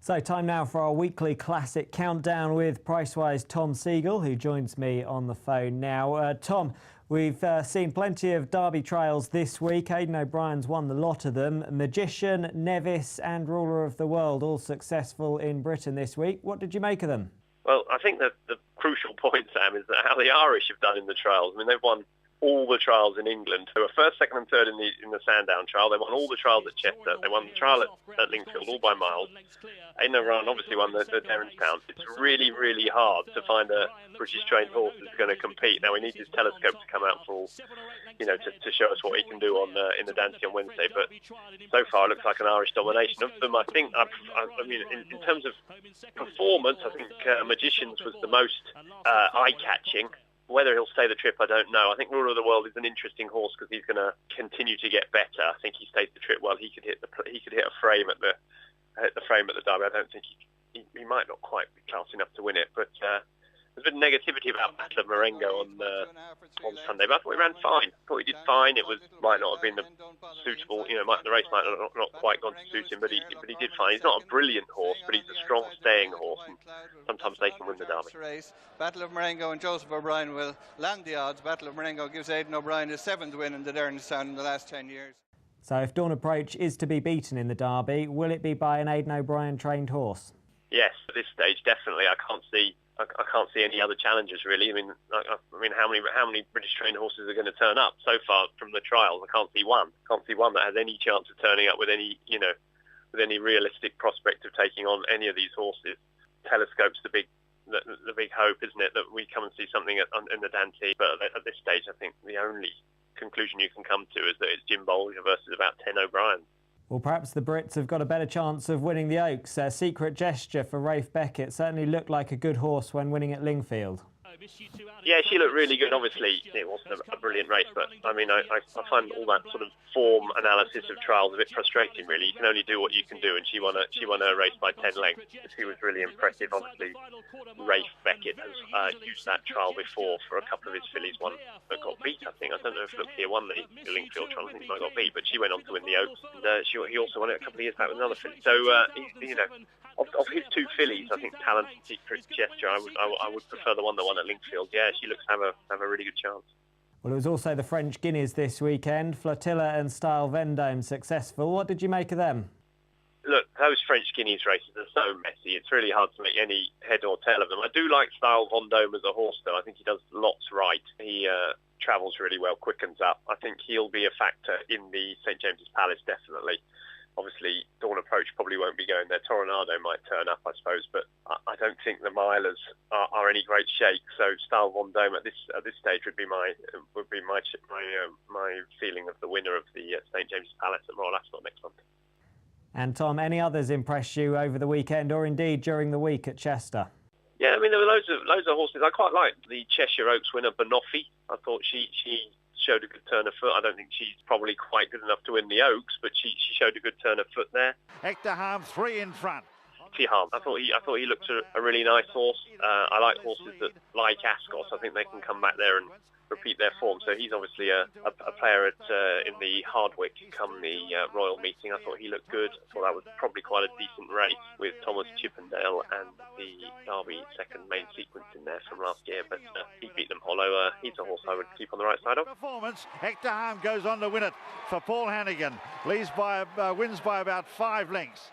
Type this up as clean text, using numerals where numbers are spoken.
So time now for our weekly classic countdown with Pricewise Tom Siegel, who joins me on the phone now. Tom, we've seen plenty of Derby trials this week. Aidan O'Brien's won the lot of them. Magician, Nevis and Ruler of the World all successful in Britain this week. What did you make of them? Well, I think that the crucial point, Sam, is that how the Irish have done in the trials. I mean, they've won all the trials in England. They were first, second and third in the Sandown trial. They won all the trials at Chester. They won the trial at Lingfield, all by miles. Aidan O'Brien obviously won the Derrinstown. It's really, really hard to find a British trained horse that's going to compete. Now, we need his telescope to come out for, to show us what he can do in the Dante on Wednesday. But so far, it looks like an Irish domination of them. I think, in terms of performance, I think Magicians was the most eye-catching. Whether he'll stay the trip, I don't know. I think Ruler of the World is an interesting horse because he's going to continue to get better. I think he stays the trip well. He could hit a frame at the Derby. I don't think he might not quite be class enough to win it, but there's a bit of negativity about Battle of Marengo on Sunday, but I thought he ran fine. I thought he did fine. It might not have been the suitable, the race might not quite gone to suit him, but he did fine. He's not a brilliant horse, but he's a strong staying horse, and sometimes they can win the Derby. Battle of Marengo and Joseph O'Brien will land the odds. Battle of Marengo gives Aidan O'Brien his 7th win in the Derrinstown in the last 10 years. So if Dawn Approach is to be beaten in the Derby, will it be by an Aidan O'Brien trained horse? Yes, at this stage, definitely. I can't see any other challengers really. I mean, how many British trained horses are going to turn up so far from the trials? I can't see one. that has any chance of turning up with any realistic prospect of taking on any of these horses. Telescope's the big hope, isn't it, that we come and see something in the Dante? But at this stage, I think the only conclusion you can come to is that it's Jim Bolger versus about 10 O'Brien. Well, perhaps the Brits have got a better chance of winning the Oaks. Secret Gesture for Rafe Beckett certainly looked like a good horse when winning at Lingfield. Yeah, she looked really good. Obviously, it wasn't a brilliant race, but I find all that sort of form analysis of trials a bit frustrating, really. You can only do what you can do, and she won a race by 10 lengths. She was really impressive. Obviously, Rafe Beckett has used that trial before for a couple of his fillies, one that got beat, I think. I don't know if Look Here won the Lingfield trial. I think he might have got beat, but she went on to win the Oaks, and he also won it a couple of years back with another filly. So, of his two fillies, I think Talent and Secret Gesture, I would prefer the one that won at Lingfield. Yeah, she looks to have a really good chance. Well, it was also the French Guineas this weekend. Flotilla and Style Vendome successful. What did you make of them? Look, those French Guineas races are so messy. It's really hard to make any head or tail of them. I do like Style Vendome as a horse, though. I think he does lots right. He travels really well, quickens up. I think he'll be a factor in the St James's Palace, definitely. Obviously, Dawn Approach probably won't be going there. Toronado might turn up, I suppose, but I don't think the milers are any great shake. So, Style Vendome at this stage would be my feeling of the winner of the St James's Palace at Royal Ascot next month. And Tom, any others impress you over the weekend, or indeed during the week at Chester? Yeah, I mean, there were loads of horses. I quite liked the Cheshire Oaks winner, Banoffee. I thought she showed a good turn of foot. I don't think she's probably quite good enough to win the Oaks, but she showed a good turn of foot there. Hector Harm 3 in front. Harm. I thought he looked a really nice horse. I like horses that like Ascot. I think they can come back there and repeat their form. So he's obviously a player in the Hardwick come the Royal Meeting. I thought he looked good. I thought that was probably quite a decent race with Thomas Chippendale and the Derby second main sequence in there from last year. But he beat them hollow. He's a horse I would keep on the right side of. Performance. Hector Harm goes on to win it for Paul Hannigan. Wins by about 5 lengths.